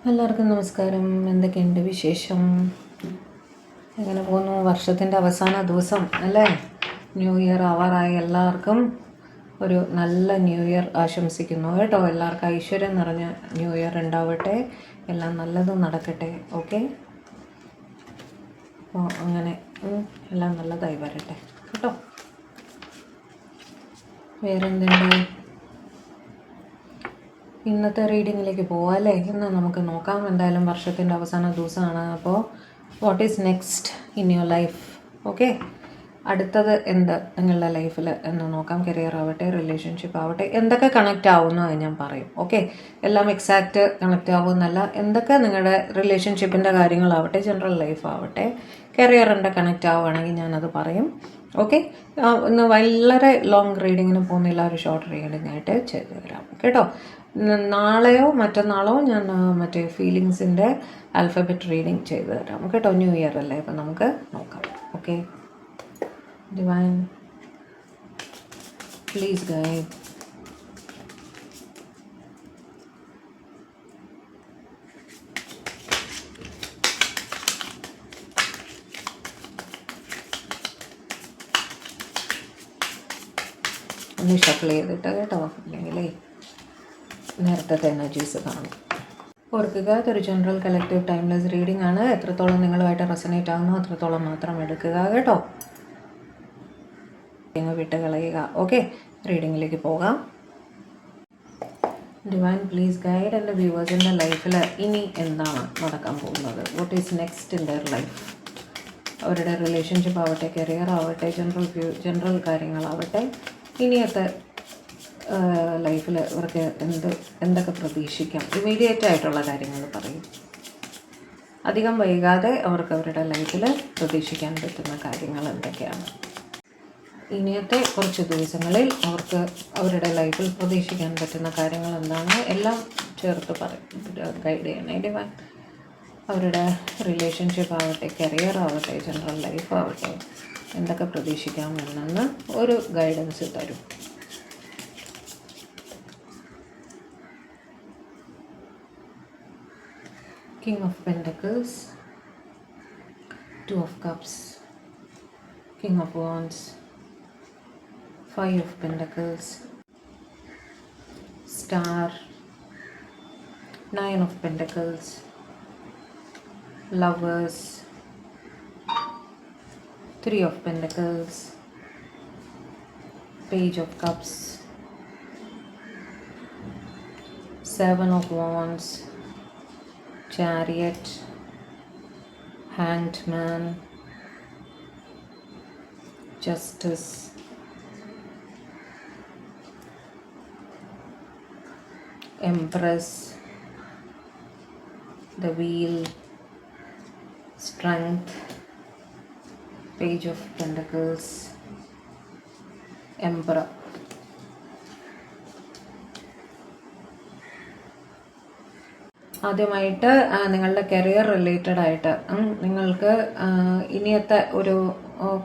എല്ലാവർക്കും നമസ്കാരം. എന്തൊക്കെയുണ്ട് വിശേഷം? എങ്ങനെ പോകുന്നു? വർഷത്തിൻ്റെ അവസാന ദിവസം അല്ലേ? ന്യൂ ഇയർ ആവാറായി. എല്ലാവർക്കും ഒരു നല്ല ന്യൂ ഇയർ ആശംസിക്കുന്നു കേട്ടോ. എല്ലാവർക്കും ഐശ്വര്യം നിറഞ്ഞ ന്യൂ ഇയർ ഉണ്ടാവട്ടെ. എല്ലാം നല്ലതും നടക്കട്ടെ. ഓക്കെ, അപ്പോൾ അങ്ങനെ എല്ലാം നല്ലതായി വരട്ടെ കേട്ടോ. വേറെന്തുണ്ട്? ഇന്നത്തെ റീഡിങ്ങിലേക്ക് പോവാം അല്ലേ? ഇന്ന് നമുക്ക് നോക്കാം. എന്തായാലും വർഷത്തിൻ്റെ അവസാന ദിവസമാണ്. അപ്പോൾ what is next in your life? Okay, അടുത്തത് എന്ത് നിങ്ങളുടെ ലൈഫിൽ എന്ന് നോക്കാം. കരിയർ ആവട്ടെ, റിലേഷൻഷിപ്പ് ആവട്ടെ, എന്തൊക്കെ കണക്റ്റ് ആവുന്നു അത് ഞാൻ പറയും. ഓക്കെ, എല്ലാം എക്സാക്റ്റ് കണക്റ്റ് ആവുമെന്നല്ല. എന്തൊക്കെ നിങ്ങളുടെ റിലേഷൻഷിപ്പിൻ്റെ കാര്യങ്ങളാവട്ടെ, ജനറൽ ലൈഫ് ആവട്ടെ, കരിയറിൻ്റെ കണക്റ്റ് ആവുകയാണെങ്കിൽ ഞാനത് പറയും. ഓക്കെ, ഇന്ന് വളരെ ലോങ് റീഡിങ്ങിന് പോകുന്നില്ല, ഒരു ഷോർട്ട് റീഡിംഗ് ആയിട്ട് ചെയ്തു തരാം കേട്ടോ. നാളെയോ മറ്റന്നാളോ ഞാൻ മറ്റേ ഫീലിങ്സിൻ്റെ ആൽഫബറ്റ് റീഡിങ് ചെയ്തു തരാം കേട്ടോ. ന്യൂ ഇയർ അല്ലേ, അപ്പം നമുക്ക് നോക്കാം. Okay, divine please guide. ഒന്ന് ഷഫിൾ ചെയ്തിട്ട് കേട്ടോ, അല്ലെങ്കിലേ നേരത്തെ എനർജീസ് കാണും. ഓർക്കുക, ഇതൊരു ജനറൽ കളക്റ്റീവ് ടൈംലെസ് റീഡിംഗ് ആണ്. എത്രത്തോളം നിങ്ങളുമായിട്ട് റെസനേറ്റ് ആകുന്നു അത്രത്തോളം മാത്രം എടുക്കുക കേട്ടോ. വിട്ട് കളയുക. ഓക്കെ, റീഡിങ്ങിലേക്ക് പോകാം. ഡിവൈൻ പ്ലീസ് ഗൈഡ് എൻ്റെ വ്യൂവേഴ്സിൻ്റെ ലൈഫിൽ ഇനി എന്താണ് നടക്കാൻ പോകുന്നത്? What is next in their life? അവരുടെ റിലേഷൻഷിപ്പ് ആവട്ടെ, കരിയർ ആവട്ടെ, ജനറൽ കാര്യങ്ങളാവട്ടെ, ഇനിയത്തെ ലൈഫിൽ ഇവർക്ക് എന്തൊക്കെ പ്രതീക്ഷിക്കാം? ഇമീഡിയറ്റ് ആയിട്ടുള്ള കാര്യങ്ങൾ പറയും. അധികം വൈകാതെ അവർക്ക് അവരുടെ ലൈഫിൽ പ്രതീക്ഷിക്കാൻ പറ്റുന്ന കാര്യങ്ങൾ എന്തൊക്കെയാണ്? ഇനിയത്തെ കുറച്ച് ദിവസങ്ങളിൽ അവർക്ക് അവരുടെ ലൈഫിൽ പ്രതീക്ഷിക്കാൻ പറ്റുന്ന കാര്യങ്ങൾ എന്താണ്? എല്ലാം ചേർത്ത് ഗൈഡ് ചെയ്യണേ ഡിവൈൻ. അവരുടെ റിലേഷൻഷിപ്പ് ആവട്ടെ, കരിയർ ആവട്ടെ, ജനറൽ ലൈഫ് ആവട്ടെ, എന്തൊക്കെ പ്രതീക്ഷിക്കാം എന്നെന്ന് ഒരു ഗൈഡൻസ് തരും. King of Pentacles, Two of Cups, King of Wands, Five of Pentacles, Star, Nine of Pentacles, Lovers, Three of Pentacles, Page of Cups, Seven of Wands, Chariot, Hanged Man, Justice, Empress, the Wheel, Strength, Page of Pentacles, Emperor. ആദ്യമായിട്ട് നിങ്ങളുടെ career related ആയിട്ട് നിങ്ങൾക്ക് ഇനിയത്തെ ഒരു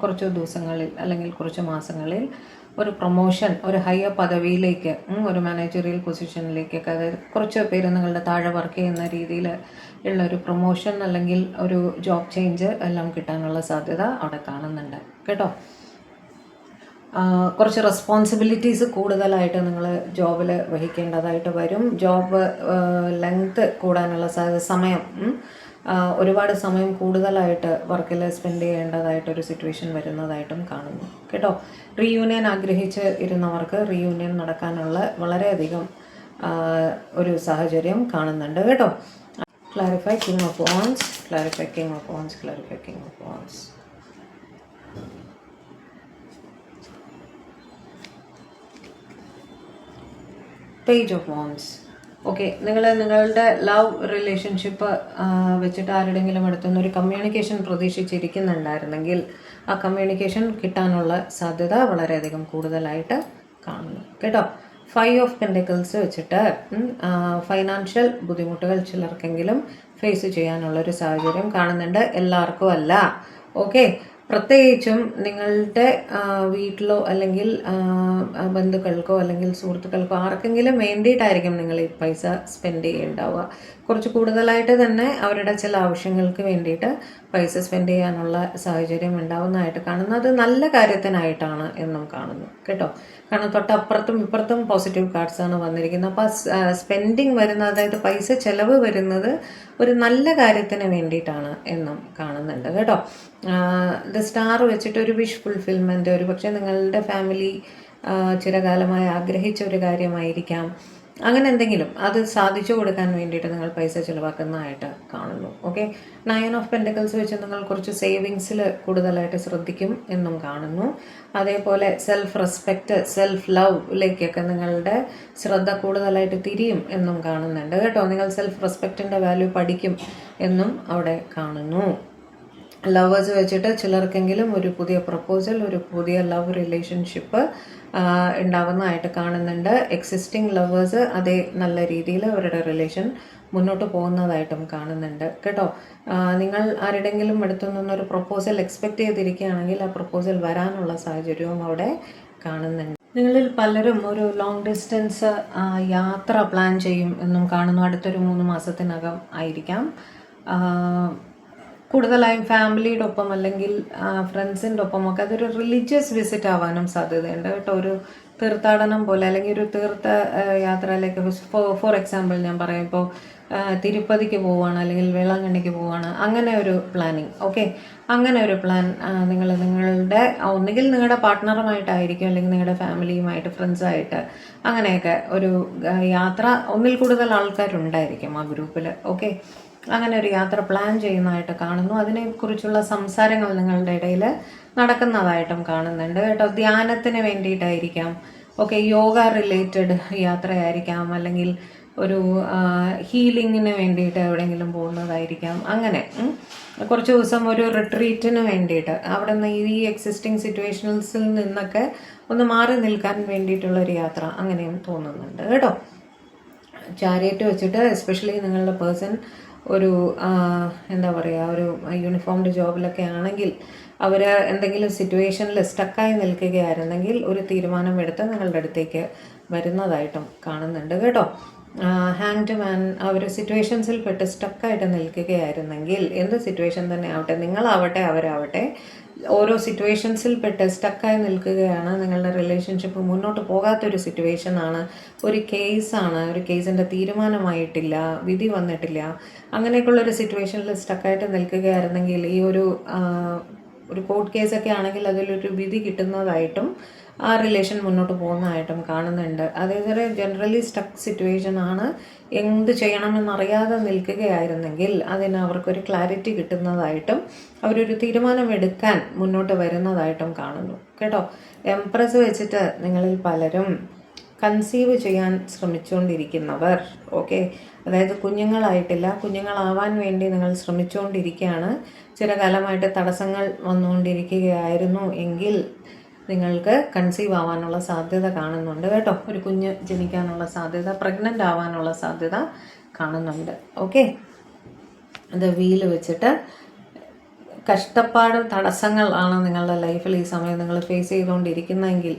കുറച്ച് ദിവസങ്ങളിൽ അല്ലെങ്കിൽ കുറച്ച് മാസങ്ങളിൽ ഒരു പ്രൊമോഷൻ, ഒരു ഹയർ പദവിയിലേക്ക്, ഒരു മാനേജറിയൽ പൊസിഷനിലേക്കൊക്കെ, അതായത് കുറച്ച് പേര് നിങ്ങളുടെ താഴെ വർക്ക് ചെയ്യുന്ന രീതിയിൽ ഉള്ള ഒരു പ്രൊമോഷൻ അല്ലെങ്കിൽ ഒരു ജോബ് ചേഞ്ച് എല്ലാം കിട്ടാനുള്ള സാധ്യത അവിടെ കാണുന്നുണ്ട് കേട്ടോ. കുറച്ച് റെസ്പോൺസിബിലിറ്റീസ് കൂടുതലായിട്ട് നിങ്ങൾ ജോബിൽ വഹിക്കേണ്ടതായിട്ട് വരും. ജോബ് ലെങ്ത് കൂടാനുള്ള സമയം, ഒരുപാട് സമയം കൂടുതലായിട്ട് വർക്കിൽ സ്പെൻഡ് ചെയ്യേണ്ടതായിട്ടൊരു സിറ്റുവേഷൻ വരുന്നതായിട്ടും കാണുന്നു കേട്ടോ. റീയൂണിയൻ ആഗ്രഹിച്ച് ഇരുന്നവർക്ക് റീയൂണിയൻ നടക്കാനുള്ള വളരെയധികം ഒരു സാഹചര്യം കാണുന്നുണ്ട് കേട്ടോ. Clarify king of wands, clarify king of wands, clarify king of wands. Page of wands. Okay, നിങ്ങളുടെ ലവ് റിലേഷൻഷിപ്പ് വെച്ചിട്ട് ആരുടെങ്കിലും അടുത്തുനിന്ന് ഒരു കമ്മ്യൂണിക്കേഷൻ പ്രതീക്ഷിച്ചിരിക്കുന്നുണ്ടായിരുന്നെങ്കിൽ ആ കമ്മ്യൂണിക്കേഷൻ കിട്ടാനുള്ള സാധ്യത വളരെയധികം കൂടുതലായിട്ട് കാണുന്നു കേട്ടോ. ഫൈവ് ഓഫ് പെൻറ്റക്കിൾസ് വെച്ചിട്ട് ഫൈനാൻഷ്യൽ ബുദ്ധിമുട്ടുകൾ ചിലർക്കെങ്കിലും ഫേസ് ചെയ്യാനുള്ളൊരു സാഹചര്യം കാണുന്നുണ്ട്. എല്ലാവർക്കും അല്ല. ഓക്കെ, പ്രത്യേകിച്ചും നിങ്ങളുടെ വീട്ടിലോ അല്ലെങ്കിൽ ബന്ധുക്കൾക്കോ അല്ലെങ്കിൽ സുഹൃത്തുക്കൾക്കോ ആർക്കെങ്കിലും വേണ്ടിയിട്ടായിരിക്കും നിങ്ങൾ ഈ പൈസ സ്പെൻഡ് ചെയ്യുന്നുണ്ടാവുക. കുറച്ച് കൂടുതലായിട്ട് തന്നെ അവരുടെ ചില ആവശ്യങ്ങൾക്ക് വേണ്ടിയിട്ട് പൈസ സ്പെൻഡ് ചെയ്യാനുള്ള സാഹചര്യം ഉണ്ടാവുന്നതായിട്ട് കാണുന്നു. അത് നല്ല കാര്യത്തിനായിട്ടാണ് എന്നും കാണുന്നു കേട്ടോ. കാരണം തൊട്ടപ്പുറത്തും ഇപ്പുറത്തും പോസിറ്റീവ് കാർഡ്സാണ് വന്നിരിക്കുന്നത്. അപ്പോൾ സ്പെൻഡിങ് വരുന്നത്, അതായത് പൈസ ചിലവ് വരുന്നത് ഒരു നല്ല കാര്യത്തിന് വേണ്ടിയിട്ടാണ് എന്നും കാണുന്നുണ്ട് കേട്ടോ. ദ സ്റ്റാർ വെച്ചിട്ട് ഒരു വിഷ് ഫുൾഫിൽമെൻറ്റ്, ഒരു പക്ഷേ നിങ്ങളുടെ ഫാമിലി ചിരകാലമായി ആഗ്രഹിച്ച ഒരു കാര്യമായിരിക്കാം. അങ്ങനെ എന്തെങ്കിലും അത് സാധിച്ചു കൊടുക്കാൻ വേണ്ടിയിട്ട് നിങ്ങൾ പൈസ ചിലവാക്കുന്നതായിട്ട് കാണുന്നു. ഓക്കെ, 9 ഓഫ് പെൻറ്റക്കിൾസ് വെച്ച് നിങ്ങൾ കുറച്ച് സേവിങ്സിൽ കൂടുതലായിട്ട് ശ്രദ്ധിക്കും എന്നും കാണുന്നു. അതേപോലെ സെൽഫ് റെസ്പെക്റ്റ്, സെൽഫ് ലവിലേക്കൊക്കെ നിങ്ങളുടെ ശ്രദ്ധ കൂടുതലായിട്ട് തിരിയും എന്നും കാണുന്നുണ്ട് കേട്ടോ. നിങ്ങൾ സെൽഫ് റെസ്പെക്റ്റിൻ്റെ വാല്യൂ പഠിക്കും എന്നും അവിടെ കാണുന്നു. ലവേഴ്സ് വെച്ചിട്ട് ചിലർക്കെങ്കിലും ഒരു പുതിയ പ്രപ്പോസൽ, ഒരു പുതിയ ലവ് റിലേഷൻഷിപ്പ് ഉണ്ടാവുന്നതായിട്ട് കാണുന്നുണ്ട്. എക്സിസ്റ്റിംഗ് ലവേഴ്സ് അതേ നല്ല രീതിയിൽ അവരുടെ റിലേഷൻ മുന്നോട്ട് പോകുന്നതായിട്ടും കാണുന്നുണ്ട് കേട്ടോ. നിങ്ങൾ ആരുടെങ്കിലും അടുത്തു നിന്നൊരു പ്രപ്പോസൽ എക്സ്പെക്റ്റ് ചെയ്തിരിക്കുകയാണെങ്കിൽ ആ പ്രപ്പോസൽ വരാനുള്ള സാഹചര്യവും അവിടെ കാണുന്നുണ്ട്. നിങ്ങളിൽ പലരും ഒരു ലോങ് ഡിസ്റ്റൻസ് യാത്ര പ്ലാൻ ചെയ്യും എന്നും കാണുന്നു. അടുത്തൊരു 3 മാസത്തിനകം ആയിരിക്കാം. കൂടുതലായും ഫാമിലിയുടെ ഒപ്പം അല്ലെങ്കിൽ ഫ്രണ്ട്സിൻ്റെ ഒപ്പമൊക്കെ അതൊരു റിലീജിയസ് വിസിറ്റ് ആവാനും സാധ്യതയുണ്ട് കേട്ടോ. ഒരു തീർത്ഥാടനം പോലെ അല്ലെങ്കിൽ ഒരു തീർത്ഥ യാത്രയിലേക്ക്, ഫോർ എക്സാമ്പിൾ ഞാൻ പറയാം, ഇപ്പോൾ തിരുപ്പതിക്ക് പോവുകയാണ് അല്ലെങ്കിൽ വേളാങ്കണ്ണിക്ക് പോവുകയാണ്, അങ്ങനെ ഒരു പ്ലാനിങ്. ഓക്കെ, അങ്ങനെ ഒരു പ്ലാൻ നിങ്ങൾ നിങ്ങളുടെ ഒന്നുകിൽ നിങ്ങളുടെ പാർട്ട്ണറുമായിട്ടായിരിക്കും അല്ലെങ്കിൽ നിങ്ങളുടെ ഫാമിലിയുമായിട്ട്, ഫ്രണ്ട്സായിട്ട്, അങ്ങനെയൊക്കെ ഒരു യാത്ര, ഒന്നിൽ കൂടുതൽ ആൾക്കാരുണ്ടായിരിക്കും ആ ഗ്രൂപ്പിൽ. ഓക്കെ, അങ്ങനെ ഒരു യാത്ര പ്ലാൻ ചെയ്യുന്നതായിട്ട് കാണുന്നു. അതിനെക്കുറിച്ചുള്ള സംസാരങ്ങൾ നിങ്ങളുടെ ഇടയിൽ നടക്കുന്നതായിട്ടും കാണുന്നുണ്ട് കേട്ടോ. ധ്യാനത്തിന് വേണ്ടിയിട്ടായിരിക്കാം. ഓക്കെ, യോഗ റിലേറ്റഡ് യാത്രയായിരിക്കാം, അല്ലെങ്കിൽ ഒരു ഹീലിങ്ങിന് വേണ്ടിയിട്ട് എവിടെയെങ്കിലും പോകുന്നതായിരിക്കാം. അങ്ങനെ കുറച്ച് ദിവസം ഒരു റിട്രീറ്റിന് വേണ്ടിയിട്ട് അവിടെ നിന്ന് ഈ എക്സിസ്റ്റിംഗ് സിറ്റുവേഷൻസിൽ നിന്നൊക്കെ ഒന്ന് മാറി നിൽക്കാൻ വേണ്ടിയിട്ടുള്ളൊരു യാത്ര, അങ്ങനെയും തോന്നുന്നുണ്ട് കേട്ടോ. ചാരിയറ്റ് വെച്ചിട്ട് എസ്പെഷ്യലി നിങ്ങളുടെ പേഴ്സൺ ഒരു എന്താ പറയുക, ഒരു യൂണിഫോംഡ് ജോബിലൊക്കെ ആണെങ്കിൽ അവർ എന്തെങ്കിലും സിറ്റുവേഷനിൽ സ്റ്റക്കായി നിൽക്കുകയായിരുന്നെങ്കിൽ ഒരു തീരുമാനമെടുത്ത് നിങ്ങളുടെ അടുത്തേക്ക് വരുന്നതായിട്ടും കാണുന്നുണ്ട് കേട്ടോ. ഹാൻഡ് മാൻ അവർ സിറ്റുവേഷൻസിൽ പെട്ട് സ്റ്റക്കായിട്ട് നിൽക്കുകയായിരുന്നെങ്കിൽ, എന്ത് സിറ്റുവേഷൻ തന്നെ ആവട്ടെ, നിങ്ങളാവട്ടെ അവരാവട്ടെ, ഓരോ സിറ്റുവേഷൻസിൽ പെട്ട് സ്റ്റക്കായി നിൽക്കുകയാണ്. നിങ്ങളുടെ റിലേഷൻഷിപ്പ് മുന്നോട്ട് പോകാത്തൊരു സിറ്റുവേഷനാണ്, ഒരു കേസാണ്, ഒരു കേസിൻ്റെ തീരുമാനമായിട്ടില്ല, വിധി വന്നിട്ടില്ല, അങ്ങനെയൊക്കെയുള്ളൊരു സിറ്റുവേഷനിൽ സ്റ്റക്കായിട്ട് നിൽക്കുകയായിരുന്നെങ്കിൽ ഈ ഒരു കോർട്ട് കേസൊക്കെ ആണെങ്കിൽ അതിലൊരു വിധി കിട്ടുന്നതായിട്ടും ആ റിലേഷൻ മുന്നോട്ട് പോകുന്നതായിട്ടും കാണുന്നുണ്ട്. അതേപോലെ ജനറലി സ്റ്റക്ക് സിറ്റുവേഷൻ ആണ്, എന്ത് ചെയ്യണമെന്നറിയാതെ നിൽക്കുകയായിരുന്നെങ്കിൽ അതിന് അവർക്കൊരു ക്ലാരിറ്റി കിട്ടുന്നതായിട്ടും അവരൊരു തീരുമാനമെടുക്കാൻ മുന്നോട്ട് വരുന്നതായിട്ടും കാണുന്നു കേട്ടോ. എംപ്രസ് വെച്ചിട്ട് നിങ്ങളിൽ പലരും കൺസീവ് ചെയ്യാൻ ശ്രമിച്ചുകൊണ്ടിരിക്കുന്നവർ, ഓക്കെ, അതായത് കുഞ്ഞുങ്ങളായിട്ടില്ല, കുഞ്ഞുങ്ങളാവാൻ വേണ്ടി നിങ്ങൾ ശ്രമിച്ചുകൊണ്ടിരിക്കുകയാണ്, ചിരകാലമായിട്ട് തടസ്സങ്ങൾ വന്നുകൊണ്ടിരിക്കുകയായിരുന്നു എങ്കിൽ നിങ്ങൾക്ക് കൺസീവ് ആവാനുള്ള സാധ്യത കാണുന്നുണ്ട് കേട്ടോ. ഒരു കുഞ്ഞ് ജനിക്കാനുള്ള സാധ്യത, പ്രഗ്നൻ്റ് ആവാനുള്ള സാധ്യത കാണുന്നുണ്ട്. ഓക്കെ, അത് വീല് വെച്ചിട്ട് കഷ്ടപ്പാടും തടസ്സങ്ങൾ ആണ് നിങ്ങളുടെ ലൈഫിൽ ഈ സമയം നിങ്ങൾ ഫേസ് ചെയ്തുകൊണ്ടിരിക്കുന്നതെങ്കിൽ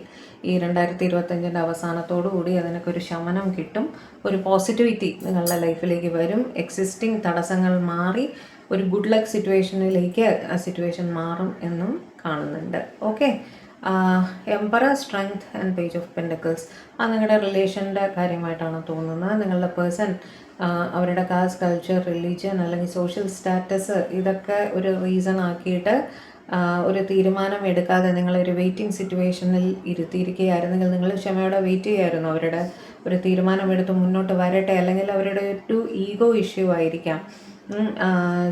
ഈ 2025 അവസാനത്തോടു കൂടി അതിനൊക്കെ ഒരു ശമനം കിട്ടും, ഒരു പോസിറ്റിവിറ്റി നിങ്ങളുടെ ലൈഫിലേക്ക് വരും. എക്സിസ്റ്റിംഗ് തടസ്സങ്ങൾ മാറി ഒരു ഗുഡ് ലക്ക് സിറ്റുവേഷനിലേക്ക് ആ സിറ്റുവേഷൻ മാറും എന്നും കാണുന്നുണ്ട്. Okay, emperor, strength and page of pentacles അത് നിങ്ങളുടെ റിലേഷൻ്റെ കാര്യമായിട്ടാണ് തോന്നുന്നത്. നിങ്ങളുടെ പേഴ്സൺ അവരുടെ കാസ്റ്റ്, കൾച്ചർ, റിലീജിയൻ അല്ലെങ്കിൽ സോഷ്യൽ സ്റ്റാറ്റസ് ഇതൊക്കെ ഒരു റീസൺ ആക്കിയിട്ട് ഒരു തീരുമാനം എടുക്കാതെ നിങ്ങളൊരു വെയിറ്റിംഗ് സിറ്റുവേഷനിൽ ഇരുത്തിയിരിക്കുകയായിരുന്നെങ്കിൽ നിങ്ങൾ ക്ഷമയോടെ വെയിറ്റ് ചെയ്യായിരുന്നു. അവരുടെ ഒരു തീരുമാനമെടുത്ത് മുന്നോട്ട് വരട്ടെ, അല്ലെങ്കിൽ അവരുടെ ഒരു ഈഗോ ഇഷ്യൂ ആയിരിക്കാം.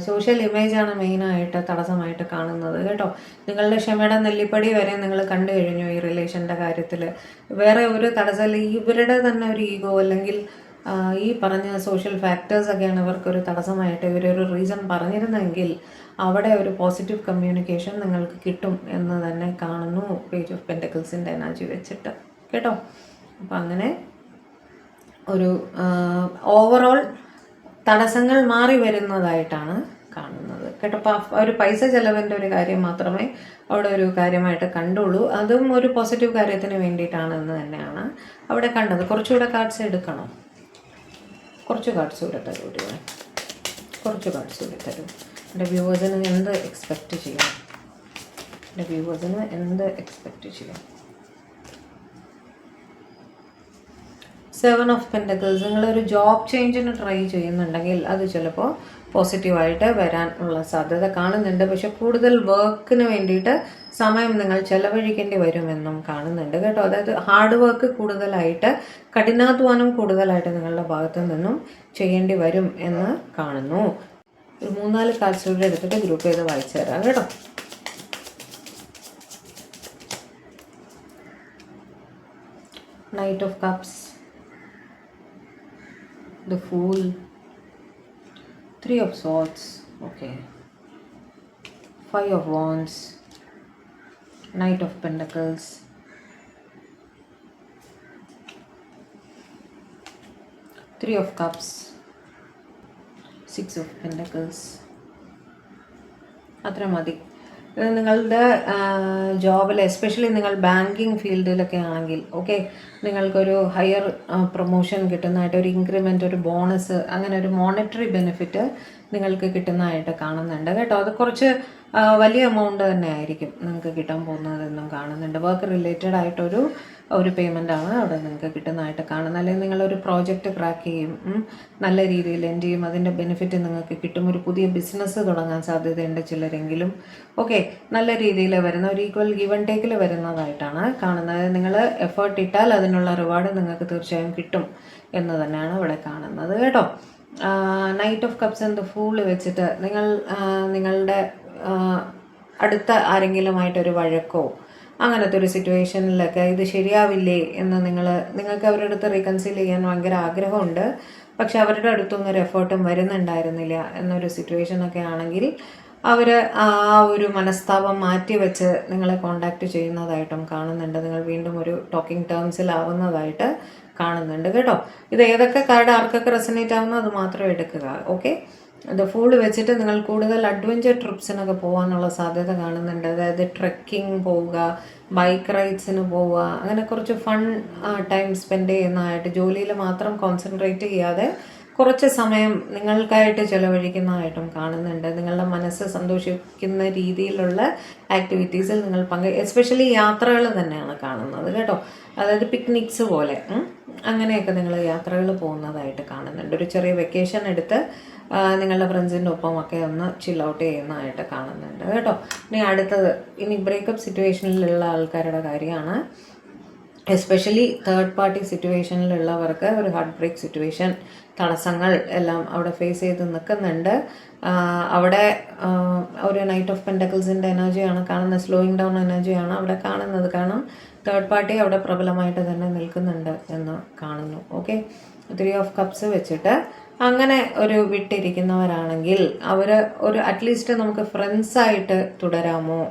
സോഷ്യൽ ഇമേജാണ് മെയിനായിട്ട് തടസ്സമായിട്ട് കാണുന്നത് കേട്ടോ. നിങ്ങളുടെ ക്ഷമയുടെ നെല്ലിപ്പടി വരെ നിങ്ങൾ കണ്ടു കഴിഞ്ഞു ഈ റിലേഷൻ്റെ കാര്യത്തിൽ. വേറെ ഒരു തടസ്സമില്ല, ഇവരുടെ തന്നെ ഒരു ഈഗോ അല്ലെങ്കിൽ ഈ പറഞ്ഞ സോഷ്യൽ ഫാക്ടേഴ്സൊക്കെയാണ് ഇവർക്കൊരു തടസ്സമായിട്ട് ഇവരൊരു റീസൺ പറഞ്ഞിരുന്നെങ്കിൽ അവിടെ ഒരു പോസിറ്റീവ് കമ്മ്യൂണിക്കേഷൻ നിങ്ങൾക്ക് കിട്ടും എന്ന് തന്നെ കാണുന്നു പേജ് ഓഫ് പെൻറ്റക്കിൾസിൻ്റെ എനർജി വെച്ചിട്ട് കേട്ടോ. അപ്പം അങ്ങനെ ഒരു ഓവറോൾ തടസ്സങ്ങൾ മാറി വരുന്നതായിട്ടാണ് കാണുന്നത്. കേട്ടോ. ഒരു പൈസ ചിലവിൻ്റെ ഒരു കാര്യം മാത്രമേ അവിടെ ഒരു കാര്യമായിട്ട് കണ്ടുള്ളൂ. അതും ഒരു പോസിറ്റീവ് കാര്യത്തിന് വേണ്ടിയിട്ടാണെന്ന് തന്നെയാണ് അവിടെ കണ്ടത്. കുറച്ചുകൂടെ കാർഡ്സ് എടുക്കണം. കുറച്ച് കാർഡ്സ് കൂടെ തരൂ, കുറച്ച് കാർഡ്സ് കൂടെ തരൂ. എൻ്റെ വ്യൂവേഴ്സിന് എന്ത് എക്സ്പെക്റ്റ് ചെയ്യാം? എൻ്റെ വ്യൂവേഴ്സിന് എന്ത് എക്സ്പെക്റ്റ് ചെയ്യാം? 7 ഓഫ് പെൻറ്റക്കിൾസ്. നിങ്ങളൊരു ജോബ് ചേഞ്ചിന് ട്രൈ ചെയ്യുന്നുണ്ടെങ്കിൽ അത് ചിലപ്പോൾ പോസിറ്റീവായിട്ട് വരാൻ ഉള്ള സാധ്യത കാണുന്നുണ്ട്. പക്ഷെ കൂടുതൽ വർക്കിന് വേണ്ടിയിട്ട് സമയം നിങ്ങൾ ചെലവഴിക്കേണ്ടി വരുമെന്നും കാണുന്നുണ്ട് കേട്ടോ. അതായത് ഹാർഡ് വർക്ക് കൂടുതലായിട്ട്, കഠിനാധ്വാനം കൂടുതലായിട്ട് നിങ്ങളുടെ ഭാഗത്തു നിന്നും ചെയ്യേണ്ടി വരും എന്ന് കാണുന്നു. ഒരു 3-4 കാർഡ്സ് കൂടെ എടുത്തിട്ട് ഗ്രൂപ്പ് ചെയ്ത് വായിച്ചു തരാം കേട്ടോ. Knight of Cups, the Fool, 3 of Swords, okay, 5 of Wands, Knight of Pentacles, 3 of Cups, 6 of Pentacles. അത്ര മതി. നിങ്ങളുടെ ജോബിൽ, എസ്പെഷ്യലി നിങ്ങൾ ബാങ്കിങ് ഫീൽഡിലൊക്കെ ആണെങ്കിൽ ഓക്കെ, നിങ്ങൾക്കൊരു ഹയർ പ്രൊമോഷൻ കിട്ടുന്നതായിട്ട്, ഒരു ഇൻക്രിമെൻ്റ്, ഒരു ബോണസ്, അങ്ങനെ ഒരു മോണിറ്ററി ബെനിഫിറ്റ് നിങ്ങൾക്ക് കിട്ടുന്നതായിട്ട് കാണുന്നുണ്ട് കേട്ടോ. അത് കുറച്ച് വലിയ എമൗണ്ട് തന്നെ ആയിരിക്കും നിങ്ങൾക്ക് കിട്ടാൻ പോകുന്നതെന്നും കാണുന്നുണ്ട്. വർക്ക് റിലേറ്റഡ് ആയിട്ടൊരു പേയ്മെൻ്റാണ് അവിടെ നിങ്ങൾക്ക് കിട്ടുന്നതായിട്ട് കാണുന്നത്. അല്ലെങ്കിൽ നിങ്ങളൊരു പ്രോജക്റ്റ് ക്രാക്ക് ചെയ്യും, നല്ല രീതിയിൽ എൻഡ് ചെയ്യും, അതിൻ്റെ ബെനിഫിറ്റ് നിങ്ങൾക്ക് കിട്ടും. ഒരു പുതിയ ബിസിനസ് തുടങ്ങാൻ സാധ്യതയുണ്ട് ചിലരെങ്കിലും. ഓക്കെ, നല്ല രീതിയിൽ വരുന്ന ഒരു ഈക്വൽ ഗിവ് ആൻഡ് ടേക്കിൽ വരുന്നതായിട്ടാണ് കാണുന്നത്. നിങ്ങൾ എഫേർട്ട് ഇട്ടാൽ അതിനുള്ള റിവാർഡ് നിങ്ങൾക്ക് തീർച്ചയായും കിട്ടും എന്ന് തന്നെയാണ് ഇവിടെ കാണുന്നത് കേട്ടോ. Knight of cups and the fool വെച്ചിട്ട് നിങ്ങളുടെ അടുത്ത ആരെങ്കിലുമായിട്ടൊരു വഴക്കോ അങ്ങനത്തെ ഒരു സിറ്റുവേഷനിലൊക്കെ ഇത് ശരിയാവില്ലേ എന്ന് നിങ്ങൾക്ക് അവരുടെ അടുത്ത് റീകൺസിൽ ചെയ്യാൻ ഭയങ്കര ആഗ്രഹമുണ്ട്, പക്ഷെ അവരുടെ അടുത്തൊന്നും ഒരു എഫേർട്ടും വരുന്നുണ്ടായിരുന്നില്ല എന്നൊരു സിറ്റുവേഷനൊക്കെ ആണെങ്കിൽ അവർ ആ ഒരു മനസ്താപം മാറ്റിവെച്ച് നിങ്ങളെ കോണ്ടാക്ട് ചെയ്യുന്നതായിട്ടും കാണുന്നുണ്ട്. നിങ്ങൾ വീണ്ടും ഒരു ടോക്കിംഗ് ടേംസിലാവുന്നതായിട്ട് കാണുന്നുണ്ട് കേട്ടോ. ഇത് ഏതൊക്കെ കാർഡ് ആർക്കൊക്കെ റെസനേറ്റ് ആവുന്നോ അത് മാത്രം എടുക്കുക. ഓക്കെ, ഇത് ഫുൾ വെച്ചിട്ട് നിങ്ങൾ കൂടുതൽ അഡ്വഞ്ചർ ട്രിപ്സിനൊക്കെ പോകാനുള്ള സാധ്യത കാണുന്നുണ്ട്. അതായത് ട്രെക്കിംഗ് പോവുക, ബൈക്ക് റൈഡ്സിന് പോവുക, അങ്ങനെ കുറച്ച് ഫൺ ടൈം സ്പെൻഡ് ചെയ്യുന്നതായിട്ട്, ജോലിയിൽ മാത്രം കോൺസെൻട്രേറ്റ് ചെയ്യാതെ കുറച്ച് സമയം നിങ്ങൾക്കായിട്ട് ചിലവഴിക്കുന്നതായിട്ടും കാണുന്നുണ്ട്. നിങ്ങളുടെ മനസ്സ് സന്തോഷിക്കുന്ന രീതിയിലുള്ള ആക്ടിവിറ്റീസിൽ നിങ്ങൾ എസ്പെഷ്യലി യാത്രകൾ തന്നെയാണ് കാണുന്നത് കേട്ടോ. അതായത് പിക്നിക്സ് പോലെ അങ്ങനെയൊക്കെ നിങ്ങൾ യാത്രകൾ പോകുന്നതായിട്ട് കാണുന്നുണ്ട്. ഒരു ചെറിയ വെക്കേഷൻ എടുത്ത് നിങ്ങളുടെ ഫ്രണ്ട്സിൻ്റെ ഒപ്പമൊക്കെ ഒന്ന് ചിൽ ഔട്ട് ചെയ്യുന്നതായിട്ട് കാണുന്നുണ്ട് കേട്ടോ. ഇനി അടുത്തത്, ഇനി ബ്രേക്കപ്പ് സിറ്റുവേഷനിലുള്ള ആൾക്കാരുടെ കാര്യമാണ്. എസ്പെഷ്യലി തേർഡ് പാർട്ടി സിറ്റുവേഷനിലുള്ളവർക്ക് ഒരു ഹാർട്ട് ബ്രേക്ക് സിറ്റുവേഷൻ, തടസ്സങ്ങൾ എല്ലാം അവിടെ ഫേസ് ചെയ്ത് നിൽക്കുന്നുണ്ട്. അവിടെ ഒരു നൈറ്റ് ഓഫ് പെൻറ്റക്കിൾസിൻ്റെ എനർജിയാണ് കാണുന്നത്, സ്ലോയിങ് ഡൗൺ എനർജിയാണ് അവിടെ കാണുന്നത്. കാരണം തേർഡ് പാർട്ടി അവിടെ പ്രബലമായിട്ട് തന്നെ നിൽക്കുന്നുണ്ട് എന്ന് കാണുന്നു. ഓക്കെ, 3 ഓഫ് കപ്സ് വെച്ചിട്ട് അങ്ങനെ ഒരു വിട്ടിരിക്കുന്നവരാണെങ്കിൽ അവർ ഒരു അറ്റ്ലീസ്റ്റ് നമുക്ക് ഫ്രണ്ട്സായിട്ട് തുടരാമോ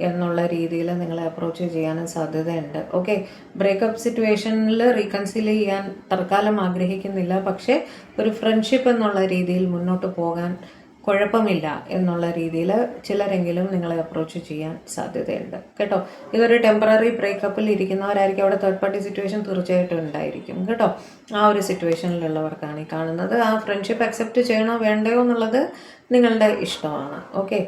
എന്നുള്ള രീതിയിൽ നിങ്ങളെ അപ്രോച്ച് ചെയ്യാനും സാധ്യതയുണ്ട്. ഓക്കെ, ബ്രേക്കപ്പ് സിറ്റുവേഷനിൽ റീകൺസിൽ ചെയ്യാൻ തൽക്കാലം ആഗ്രഹിക്കുന്നില്ല, പക്ഷേ ഒരു ഫ്രണ്ട്ഷിപ്പ് എന്നുള്ള രീതിയിൽ മുന്നോട്ട് പോകാൻ കുഴപ്പമില്ല എന്നുള്ള രീതിയിൽ ചിലരെങ്കിലും നിങ്ങളെ അപ്രോച്ച് ചെയ്യാൻ സാധ്യതയുണ്ട് കേട്ടോ. ഇതൊരു ടെമ്പററി ബ്രേക്കപ്പിൽ ഇരിക്കുന്നവരായിരിക്കും. അവിടെ തേർഡ് പാർട്ടി സിറ്റുവേഷൻ തീർച്ചയായിട്ടും ഉണ്ടായിരിക്കും കേട്ടോ. ആ ഒരു സിറ്റുവേഷനിലുള്ളവർക്കാണ് ഈ കാണുന്നത്. ആ ഫ്രണ്ട്ഷിപ്പ് അക്സെപ്റ്റ് ചെയ്യണോ വേണ്ടയോ എന്നുള്ളത് നിങ്ങളുടെ ഇഷ്ടമാണ്. ഓക്കെ,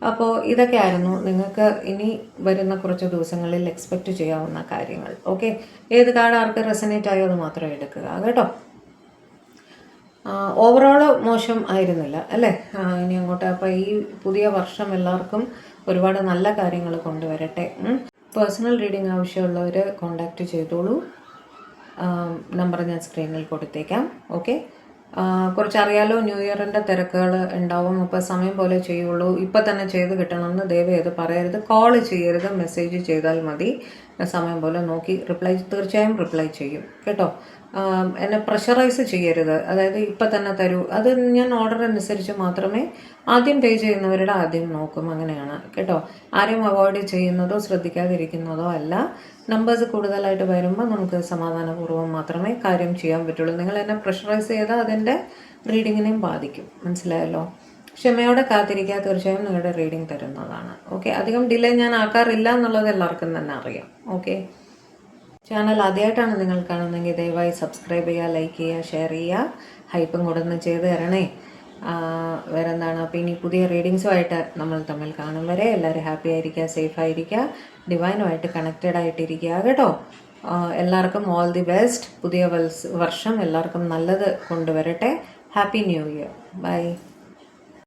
അപ്പോൾ ഇതൊക്കെയായിരുന്നു നിങ്ങൾക്ക് ഇനി വരുന്ന കുറച്ച് ദിവസങ്ങളിൽ എക്സ്പെക്റ്റ് ചെയ്യാവുന്ന കാര്യങ്ങൾ. ഓക്കെ, ഏത് കാർഡ് ആർക്ക് റെസനേറ്റ് ആയോ അത് മാത്രം എടുക്കുക കേട്ടോ. ഓവറോൾ മോശം ആയിരുന്നില്ല അല്ലേ? ഇനി അങ്ങോട്ട് അപ്പോൾ ഈ പുതിയ വർഷം എല്ലാവർക്കും ഒരുപാട് നല്ല കാര്യങ്ങൾ കൊണ്ടുവരട്ടെ. പേഴ്സണൽ റീഡിംഗ് ആവശ്യമുള്ളവർ കോണ്ടാക്റ്റ് ചെയ്തോളൂ. നമ്പർ ഞാൻ സ്ക്രീനിൽ കൊടുത്തേക്കാം. ഓക്കെ, കുറച്ചറിയാലോ, ന്യൂ ഇയറിൻ്റെ തിരക്കുകൾ ഉണ്ടാവും. അപ്പോൾ സമയം പോലെ ചെയ്യുള്ളൂ. ഇപ്പം തന്നെ ചെയ്ത് കിട്ടണമെന്ന് ദയവേത് പറയരുത്. കോൾ ചെയ്യരുത്, മെസ്സേജ് ചെയ്താൽ മതി. സമയം പോലെ നോക്കി തീർച്ചയായും റിപ്ലൈ ചെയ്യും കേട്ടോ. എന്നെ പ്രഷറൈസ് ചെയ്യരുത്. അതായത് ഇപ്പം തന്നെ തരൂ, അത് ഞാൻ ഓർഡർ അനുസരിച്ച് മാത്രമേ ആദ്യം പേ ചെയ്യുന്നവരുടെ ആദ്യം നോക്കും. അങ്ങനെയാണ് കേട്ടോ. ആരെയും അവോയ്ഡ് ചെയ്യുന്നതോ ശ്രദ്ധിക്കാതിരിക്കുന്നതോ അല്ല. നമ്പേഴ്സ് കൂടുതലായിട്ട് വരുമ്പോൾ നമുക്ക് സമാധാനപൂർവ്വം മാത്രമേ കാര്യം ചെയ്യാൻ പറ്റുള്ളൂ. നിങ്ങൾ എന്നെ പ്രഷറൈസ് ചെയ്താൽ അതിൻ്റെ റീഡിങ്ങിനെയും ബാധിക്കും. മനസ്സിലായല്ലോ? ക്ഷമയോടെ കാത്തിരിക്കുക, തീർച്ചയായും നിങ്ങളുടെ റീഡിംഗ് തരുന്നതാണ്. ഓക്കെ, അധികം ഡിലേ ഞാൻ ആക്കാറില്ല എന്നുള്ളത് എല്ലാവർക്കും തന്നെ അറിയാം. ഓക്കെ, ചാനൽ ആദ്യമായിട്ടാണ് നിങ്ങൾ കാണുന്നതെങ്കിൽ ദയവായി സബ്സ്ക്രൈബ് ചെയ്യുക, ലൈക്ക് ചെയ്യുക, ഷെയർ ചെയ്യുക, ഹൈപ്പും കൂടെ ഒന്ന് ചെയ്ത് തരണേ. വേറെ എന്താണ്, അപ്പോൾ ഇനി പുതിയ റീഡിങ്സുമായിട്ട് നമ്മൾ തമ്മിൽ കാണും വരെ എല്ലാവരും ഹാപ്പി ആയിരിക്കുക, സേഫ് ആയിരിക്കുക, ഡിവൈനുമായിട്ട് കണക്റ്റഡ് ആയിട്ടിരിക്കുക കേട്ടോ. എല്ലാവർക്കും ഓൾ ദി ബെസ്റ്റ്. പുതിയ വർഷം എല്ലാവർക്കും നല്ലത് കൊണ്ടുവരട്ടെ. Happy new year. ബൈ.